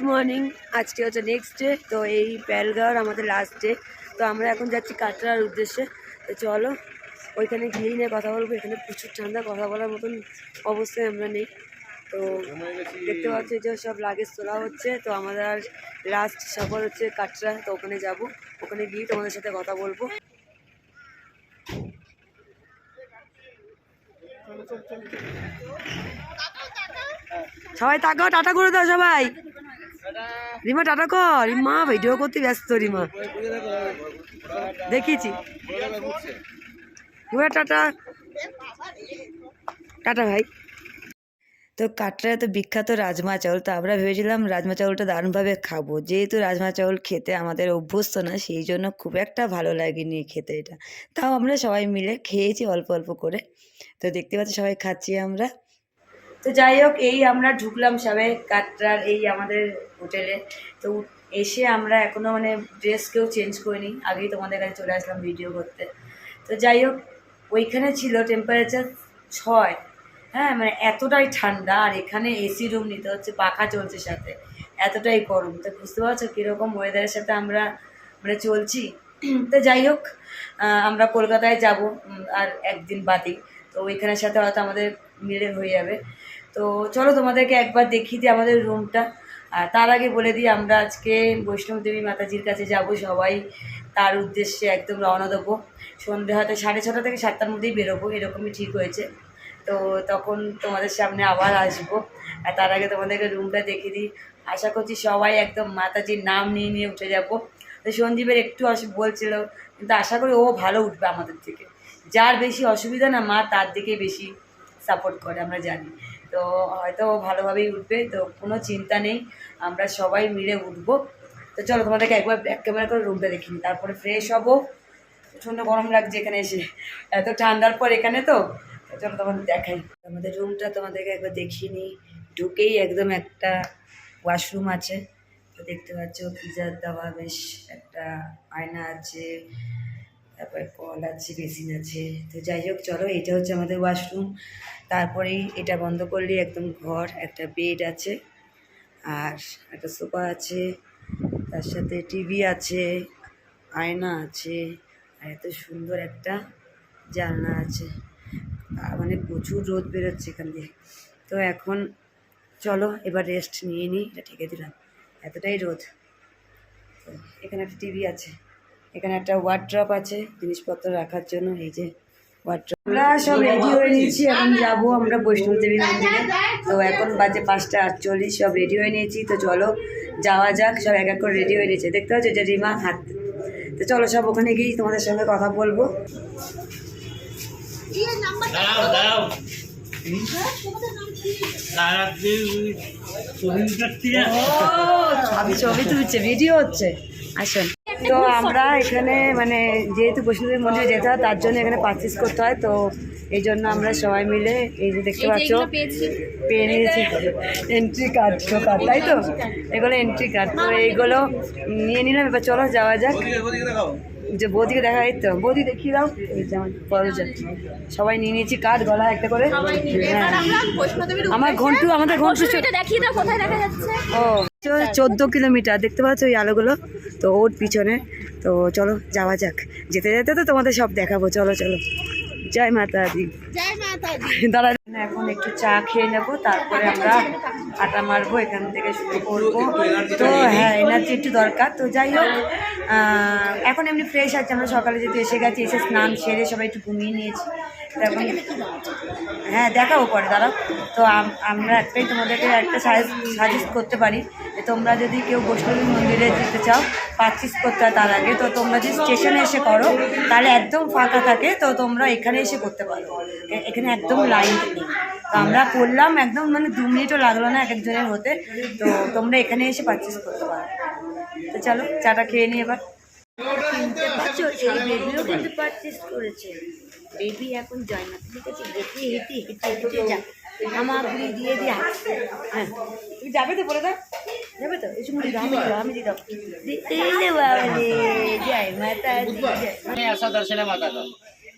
Morning. আজকে হচ্ছে next day, তো এই প্যালগাঁওর আমাদের লাস্ট ডে। তো আমরা এখন যাচ্ছি কাটরার উদ্দেশ্যে। তো চলো ওইখানে গিয়ে নিয়ে কথা বলবো। এখানে প্রচুর ঠান্ডা, কথা বলার মতন অবস্থায় আমরা নেই। তো দেখতে পাচ্ছি যে সব লাগেজ তোলা হচ্ছে। তো আমাদের লাস্ট সফর হচ্ছে কাটরা, তো ওখানে যাব। ওখানে গিয়ে তোমাদের সাথে কথা বলবো। সবাই তাকাও, টাটা করে দাও সবাই। রিমা টাটা কর। রিমা ভিডিও করতে ব্যস্ত। রিমা দেখিয়েছি। টাটা টাটা ভাই। তো কাটরায় তো বিখ্যাত রাজমা চাউল। তো আমরা ভেবেছিলাম রাজমা চাউলটা দারুণভাবে খাবো। যেহেতু রাজমা চাউল খেতে আমাদের অভ্যস্ত না, সেই জন্য খুব একটা ভালো লাগেনি খেতে এটা। তাও আমরা সবাই মিলে খেয়েছি অল্প অল্প করে। তো দেখতে পাচ্ছি সবাই খাচ্ছি আমরা। তো যাই হোক, এই আমরা ঢুকলাম সবাই কাটরার এই আমাদের হোটেলে। তো এসে আমরা এখনও মানে ড্রেস কেউ চেঞ্জ করিনি, আগেই তোমাদের কাছে চলে আসলাম ভিডিও করতে। তো যাই হোক, ওইখানে ছিল টেম্পারেচার 6। হ্যাঁ, মানে এতটাই ঠান্ডা। আর এখানে এসি রুম নিতে হচ্ছে, পাখা চলছে সাথে, এতটাই গরম। তো বুঝতে পারছো কীরকম ওয়েদারের সাথে আমরা মানে চলছি। তো যাই হোক, আমরা কলকাতায় যাব আর একদিন বাদে। তো ওইখানের সাথে হয়তো আমাদের মিলে হয়ে যাবে। তো চলো তোমাদেরকে একবার দেখিয়ে দিই আমাদের রুমটা। আর তার আগে বলে দিই, আমরা আজকে বৈষ্ণব দেবী মাতাজির কাছে যাব সবাই। তার উদ্দেশ্যে একদম রওনা দেবো। সন্ধ্যে হয়তো 6:30 থেকে 7টার মধ্যেই বেরোবো, এরকমই ঠিক হয়েছে। তো তখন তোমাদের সামনে আবার আসবো। আর তার আগে তোমাদেরকে রুমটা দেখিয়ে দিই। আশা করছি সবাই একদম মাতাজির নাম নিয়ে নিয়ে উঠে যাবো। তো সঞ্জীবের একটু বলছিল, কিন্তু আশা করি ও ভালো উঠবে আমাদের থেকে। যার বেশি অসুবিধা না, মা তার দিকে বেশি সাপোর্ট করে, আমরা জানি। তো হয়তো ভালোভাবেই উঠবে, তো কোনো চিন্তা নেই, আমরা সবাই মিলে উঠবো। তো চলো তোমাদেরকে একবার ব্যাক ক্যামেরা করে রুমটা দেখিনি, তারপরে ফ্রেশ হবো। প্রচণ্ড গরম লাগছে এখানে এসে, এত ঠান্ডার পর এখানে। তো চলো তোমাদের দেখাই আমাদের রুমটা, তোমাদেরকে একবার দেখিয়ে নিই। ঢুকেই একদম একটা ওয়াশরুম আছে। তো দেখতে পাচ্ছ পিজার দেওয়া, বেশ একটা আয়না আছে, তারপরে কল আছে, বেসিন আছে। তো যাই হোক, চলো এটা হচ্ছে আমাদের ওয়াশরুম। তারপরেই এটা বন্ধ করলে একদম ঘর। একটা বেড আছে, আর একটা সোফা আছে, তার সাথে টিভি আছে, আয়না আছে, আর এত সুন্দর একটা জানলা আছে। মানে প্রচুর রোদ বেরোচ্ছে এখান দিয়ে। তো এখন চলো এবার রেস্ট নিয়ে নিই। এটা ঠেকে দিলাম, এতটাই রোদ। তো এখানে একটা টিভি আছে, এখানে একটা ওয়ার্ড্রপ আছে জিনিসপত্র রাখার জন্য। এই যে ওয়ার্ড্রপ। আমরা সব রেডি হয়ে নিয়েছি, এখন যাবো আমরা বৈষ্ণব দেবী মন্দিরে। তো এখন বাজে 5:48, সব রেডি হয়ে নিয়েছি। তো চলো যাওয়া যাক। সব এক এক করে রেডি হয়ে নিয়েছে, দেখতে পাচ্ছ যে রিমা হাত। তো চলো সব ওখানে গিয়েই তোমাদের সঙ্গে কথা বলবো। ছবি তুলছে, ভিডিও হচ্ছে, আসেন। তো আমরা এখানে মানে যেহেতু বৈষ্ণবদেবী মন্দিরে যেতে হয়, তার জন্য এখানে পারচেস করতে হয়। তো এই জন্য আমরা সবাই মিলে এই যে দেখতে পাচ্ছ পেয়ে নিয়েছি এন্ট্রি কার্ড, তাই তো এগুলো এন্ট্রি কার্ড। তো এইগুলো নিয়ে নিলাম। এবার চলো যাওয়া যাক। যে বৌদিকে দেখা, এই তো বৌদি দেখিয়ে দাও। এই যে আমার সবাই নিয়ে নিয়েছি কার্ড, গলা একটা করে। আমার ঘন্টু, আমাদের ঘন্টু ও 14 কিলোমিটার, দেখতে পাচ্ছ ওই আলোগুলো, তো ওর পিছনে। তো চলো যাওয়া যাক। যেতে যেতে তো তোমাদের সব দেখাবো। চলো চলো, জয় মাতা দি। দাঁড়া, এখন একটু চা খেয়ে নেবো, তারপরে আমরা আটা মারবো, এখান থেকে শুরু করবো। তো হ্যাঁ, এনার্জি একটু দরকার। তো যাই হোক, এখন এমনি ফ্রেশ আছে। আমরা সকালে যেহেতু এসে গেছি, এসে স্নান সেরে সবাই একটু ঘুমিয়ে নিয়েছি। এখন হ্যাঁ দেখাবো পরে, দাঁড়াও। তো আমরা একটাই তোমাদেরকে একটা সাজেস্ট করতে পারি, যে তোমরা যদি কেউ বৈষ্ণবী মন্দিরে যেতে চাও, পারচেস করতে হয় তার আগে। তো তোমরা যদি স্টেশনে এসে করো, তাহলে একদম ফাঁকা থাকে। তো তোমরা এখানে এসে করতে পারো, এখানে একদম লাইন নেই। তো আমরা করলাম একদম, মানে 2 মিনিটও লাগলো না এক একজনের হতে। তো তোমরা এখানে এসে পারচেস করতে পারো। তো চলো চাটা খেয়ে নিই এবার। কিনতে পারছো, এই বেবিও কিন্তু পারচেস করেছে। বেবি এখন জয় মাতার কাছে হেঁটে হেঁটে হেঁটে হেঁটে যা, আমাগুলি দিয়ে দিয়ে আসছে। হ্যাঁ তুমি যাবে তো, বলে দাও যাবে তো। এই সময় আমি দিয়ে দাও। जय माता दी। ऐसा दर्शन है माता का,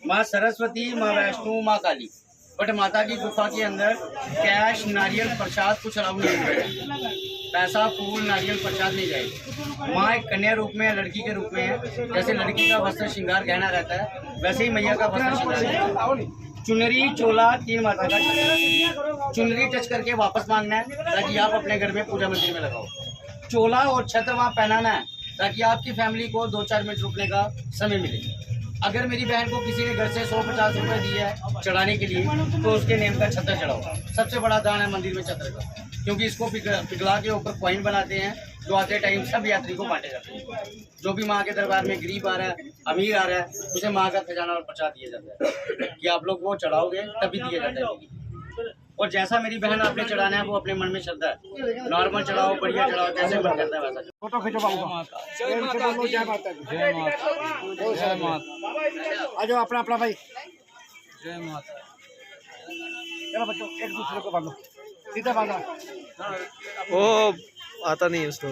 माँ सरस्वती, माँ वैष्णो, माँ काली। बट माता की गुफा के अंदर कैश नारियल प्रसाद कुछ अलाउ नहीं है। पैसा फूल नारियल प्रसाद नहीं जाएगा। माँ एक कन्या रूप में लड़की के रूप में है। जैसे लड़की का वस्त्र श्रृंगार गहना रहता है वैसे ही मैया का वस्त्र श्रृंगार रहता है। चुनरी चोला 3 माता का चुनरी टच करके वापस मांगना है ताकि आप अपने घर में पूजा मंदिर में लगाओ। चोला और छत्र वहाँ पहनाना है ताकि आपकी फैमिली को 2-4 मिनट रुकने का समय मिले। अगर मेरी बहन को किसी ने घर से 100-50 रुपए दिए है चढ़ाने के लिए तो उसके नेम का छत्र चढ़ाओ। सबसे बड़ा दान है मंदिर में छत्र का, क्योंकि इसको पिघला के ऊपर कॉइन बनाते हैं जो आते टाइम सब यात्री को बांटे जाते हैं। जो भी माँ के दरबार में गरीब आ रहा है अमीर आ रहा है उसे माँ का खजाना और प्रसाद दिया जाता है कि आप लोग वो चढ़ाओगे तभी दिया जाता है। और जैसा मेरी बहन आपने चढ़ाना है वो अपने मन में श्रद्धा है। नॉर्मल चढ़ाओ बढ़िया चढ़ाओ जैसे मन करता है वैसा। फोटो खींचो बाबू। जय माता दी। जय माता दी। जय माता। जय माता। आ जाओ अपना अपना भाई। जय माता। चलो बच्चों एक दूसरे को बांधो सीधा बांधा। वो आता नहीं है उसको।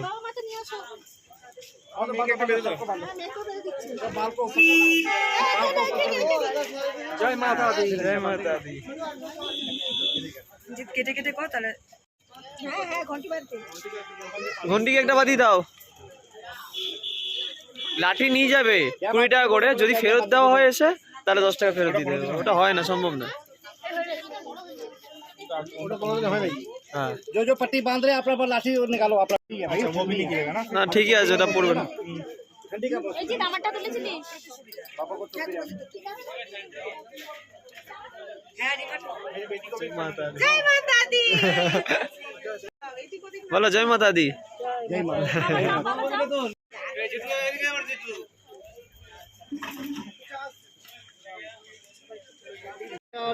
जय माता दी। जय माता दी। কেটে কেটে কো তাহলে ঘন্টিকে একটা বাদি দাও। লাঠি নিয়ে যাবে 20 টাকা করে, যদি ফেরত দেওয়া হয় এসে তাহলে 10 টাকা ফেরত দিতে হবে। ওটা হয় না, সম্ভব না। हाँ जो जो पट्टी बांध रहे हैं अपना पर लाठी निकालो अपना। अच्छा वो भी निकलेगा ना। ना ठीक है, ওটা পড়বে না। এই যে নাম্বারটা তুলেছিলি जय माता दी। बोलो जय माता दी। जय माता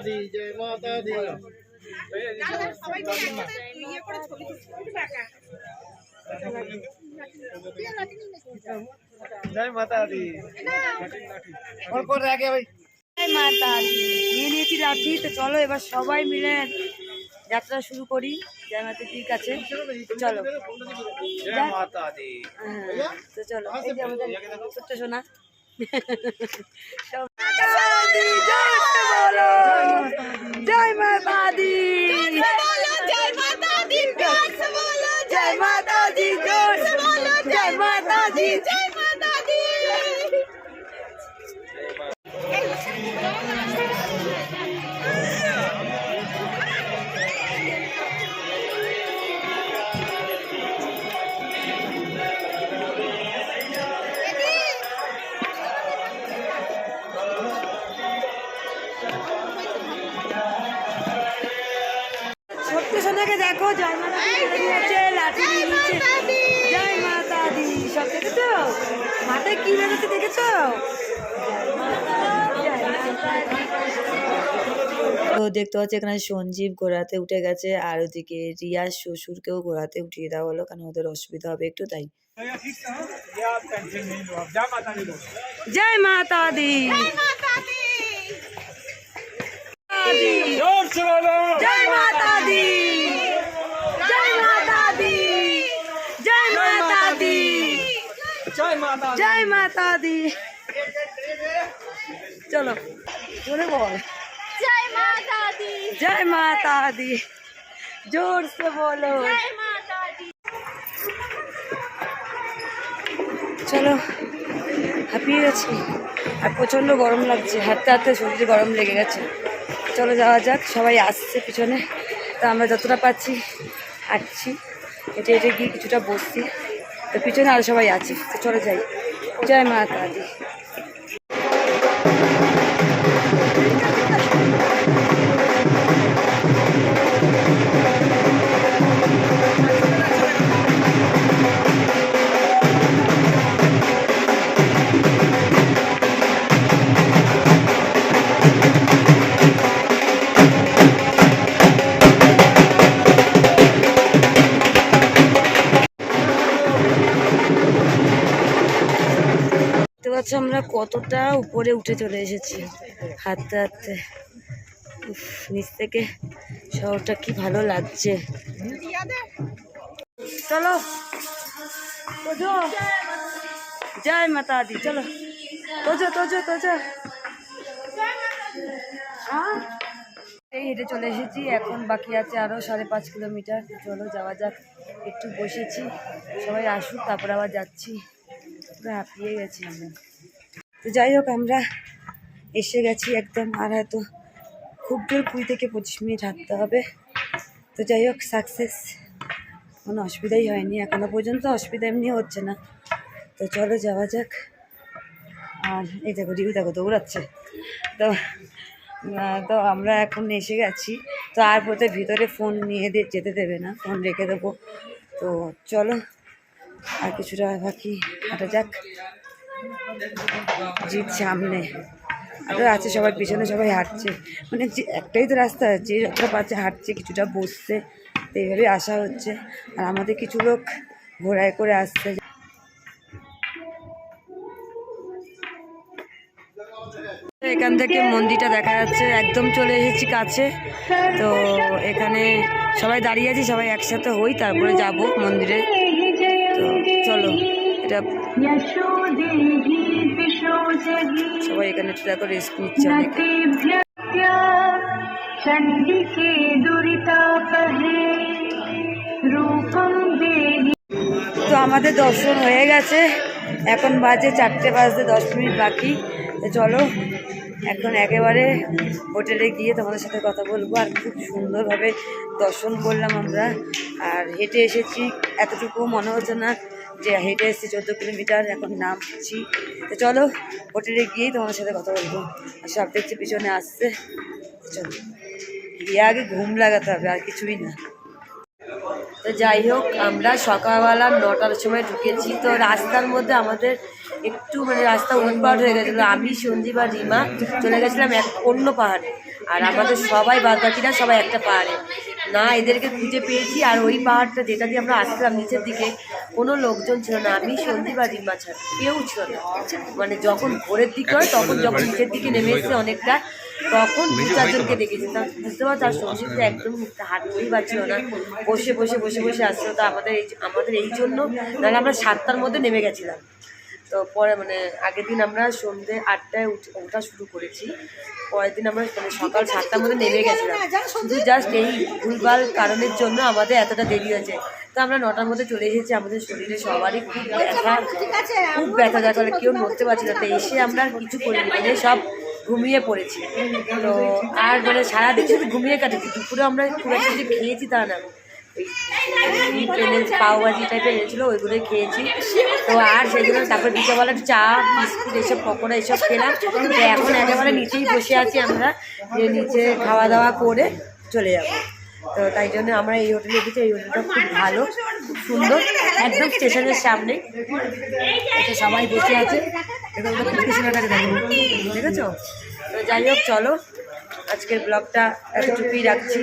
दी। जय माता दी। जय माता दी। और कौन रह गया भाई? জয় মাতা দি। নিয়ে নিয়েছি লাঠি, তো চলো এবার সবাই মিলে যাত্রা শুরু করি জয় মাতা দির কাছে। চলো जय माता दी। হ্যাঁ, তো চলো এই যে আমাদের ছোট্ট সোনা জয় মাতা দি। জয় মাতা দি। জয় মাতা দি। জয় মাতা দি। জয় মাতা দি। ছোট্ট সোনাকে দেখো, জয় মাতা দি নিয়েছে, লাঠি নিয়ে নিয়েছে। জয় মাতা দি। সব দেখেছো মাথায় কি বেরোচ্ছে দেখেছো? তো দেখতে পাচ্ছি এখানে সঞ্জীব ঘোড়াতে উঠে গেছে, আর ওদিকে রিয়ার শ্বশুরকেও ঘোড়াতে উঠিয়ে দেওয়া হলো, কারণ ওদের অসুবিধা হবে একটু তাই। জয় মাতা দি। জয় মাতা দি। জয় মাতা দি। জয় মাতা দি। জয় মাতা দি। চলো জোরে বল জয় মাতা দি। জয় মাতা দি। জোর সে বলো জয় মাতা দি। চলো হাঁপিয়ে গেছি আর প্রচণ্ড গরম লাগছে, হাঁটতে হাঁটতে শরীরে গরম লেগে গেছে। চলো যাওয়া যাক, সবাই আসছে পিছনে, তো আমরা যতটা পাচ্ছি হাঁটছি, হেঁটে হেঁটে গিয়ে কিছুটা বসছি, তো পিছনে আরও সবাই আছে, তো চলে যাই। জয় মাতা দি। আচ্ছা আমরা কতটা উপরে উঠে চলে এসেছি হাঁটতে হাঁটতে। নিচ থেকে শহরটা কি ভালো লাগছে। চলো জয় মাতা দি। চলো তোজো তোজো তোজো। এই হেঁটে চলে এসেছি, এখন বাকি আছে আরও 5.5 কিলোমিটার। চলো যাওয়া যাক। একটু বসেছি, সবাই আসুক, তারপর আবার যাচ্ছি। পুরো হাঁপিয়ে গেছি আমরা। তো যাই হোক, আমরা এসে গেছি একদম। আর হয়তো খুব জোর 20 থেকে 25 মিনিট হাঁটতে হবে। তো যাই হোক, সাকসেস, কোনো অসুবিধাই হয়নি এখনো পর্যন্ত। অসুবিধা এমনি হচ্ছে না। তো চলো যাওয়া যাক। আর এই দেখো রিউ দেখো দৌড়াচ্ছে। তো তো আমরা এখন এসে গেছি। তো আর বোধ ভিতরে ফোন নিয়ে যেতে দেবে না, ফোন রেখে দেবো। তো চলো আর কিছুটা বাকি হাঁটা যাক। জিপ সামনে আরও আছে, সবার পিছনে সবাই হাঁটছে। মানে যে একটাই তো রাস্তা, যে যতটা পাচ্ছে হাঁটছে, কিছুটা বসছে। তো এইভাবে আসা হচ্ছে। আর আমাদের কিছু লোক ঘোড়ায় করে আসছে। এখান থেকে মন্দিরটা দেখা যাচ্ছে, একদম চলে এসেছি কাছে। তো এখানে সবাই দাঁড়িয়ে আছি, সবাই একসাথে হই, তারপরে যাব মন্দিরে। তো চলো, এটা সবাই এখানে একটু দেখো রেস্ট নিচ্ছে অনেকে। তো আমাদের দর্শন হয়ে গেছে, এখন বাজে 4:10 বাকি। তো চলো এখন একেবারে হোটেলে গিয়ে তোমাদের সাথে কথা বলবো। আর খুব সুন্দরভাবে দর্শন করলাম আমরা। আর হেঁটে এসেছি, এতটুকু মনে হচ্ছে না যে হেঁটে এসেছি 14 কিলোমিটার। এখন নামছি। তো চলো হোটেলে গিয়েই তোমাদের সাথে কথা বলবো। আর সব দেখছি পিছনে আসছে। চলো গিয়ে আগে ঘুম লাগাতে হবে, আর কিছুই না। তো যাই হোক, আমরা সকালবেলা 9টার সময় ঢুকেছি। তো রাস্তার মধ্যে আমাদের একটু মানে রাস্তা উলটপালট হয়ে গেছিলো। আমি, সঞ্জীব আর রিমা চলে গেছিলাম অন্য পাহাড়ে। আর আমাদের সবাই বাদবাকিরা সবাই একটা পাহাড়ে। না এদেরকে খুঁজে পেয়েছি। আর ওই পাহাড়টা যেটা দিয়ে আমরা আসলাম নিচের দিকে, কোনো লোকজন ছিল না। আমি, সঞ্জীব আর রিমা ছাড়া কেউ ছিল না। মানে যখন ভোরের দিকে হয়, তখন যখন নিচের দিকে নেমে এসেছে অনেকটা, তখন 2-4 জনকে দেখেছি। তা বুঝতে পারছো, আর সঞ্জীব তো একদম হাঁটতেই পারছিল না, বসে বসে বসে বসে আসছিল। তো আমাদের এই জন্য, নাহলে আমরা 7টার মধ্যে নেমে গেছিলাম। তো পরে মানে আগের দিন আমরা সন্ধ্যে 8টায় ওঠা শুরু করেছি। পরের দিন আমরা মানে সকাল 7টার মধ্যে নেমে গেছিলাম। শুধু জাস্ট এই ভুলভাল কারণের জন্য আমাদের এতটা দেরি হয়েছে। তো আমরা 9টার মধ্যে চলে এসেছি। আমাদের শরীরে সবারই খুব ব্যথা দেখা, কেউ নড়তে পারছি না। তো এসে আমরা কিছু করিনি, মানে সব ঘুমিয়ে পড়েছি। তো আর মানে সারাদিন শুধু ঘুমিয়ে কাটেছি। দুপুরে আমরা খুব একটা যে খেয়েছি তা না, ওই প্লেনের পাওভাজি টাইপের এনেছিলো, ওইগুলোই খেয়েছি। তো আর সেগুলো তারপর বিকেলবেলা চা, বিস্কুট, এইসব পকোড়া এইসব খেলাম। তো এখন একেবারে নিচেই বসে আছি আমরা, যে নিচে খাওয়া দাওয়া করে চলে যাবো। তো তাই জন্য আমরা এই হোটেলে এসেছি। এই হোটেলটা খুব ভালো, খুব সুন্দর, একদম স্টেশনের সামনে। এতে সবাই বসে আছে, দেখেছো? তো যাই হোক, চলো আজকের ব্লগটা এতটুকুই রাখছি।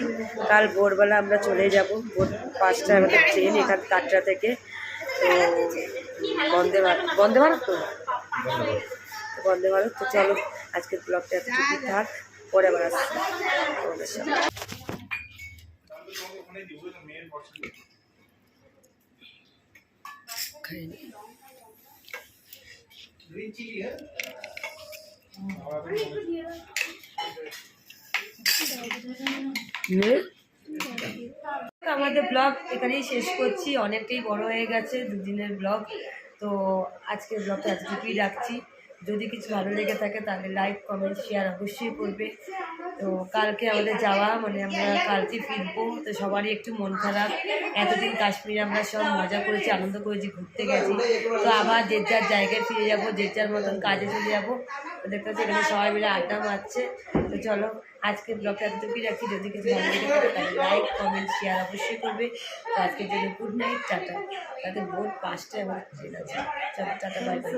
কাল ভোরবেলা আমরা চলে যাব, ভোর 5টায় আমাদের ট্রেন এখান কাটরা থেকে। তো বন্দে ভারত তো বন্দে ভারত। তো চলো আজকের ব্লগটা এতটুকুই থাক, পরে আবার আসছি তোমাদের সাথে। আমাদের ব্লগ এখানেই শেষ করছি, অনেকটাই বড় হয়ে গেছে 2 দিনের ব্লগ। তো আজকের ব্লগটা এতটুকুই রাখছি। যদি কিছু ভালো লেগে থাকে তাহলে লাইক, কমেন্ট, শেয়ার অবশ্যই করবে। তো কালকে আমাদের যাওয়া, মানে আমরা কালকে ফিরবো। তো সবারই একটু মন খারাপ। এতদিন কাশ্মীরে আমরা সব মজা করেছি, আনন্দ করেছি, ঘুরতে গেছি। তো আবার যে যার জায়গায় ফিরে যাবো, যে যার মতন কাজে চলে যাবো। তো দেখতে হচ্ছে এখানে সবাই মিলে আড্ডা মারছে। তো চলো আজকের ব্লগটা এতটুকুই রাখছি। যদি কিছু ভালো লেগে থাকে তাহলে লাইক, কমেন্ট, শেয়ার অবশ্যই করবে। তো আজকের জন্য গুড নাইট, টাটা। তাতে ভোর 5টায় আমার ট্রেন আছে। চলো টাটা, বাই বাই।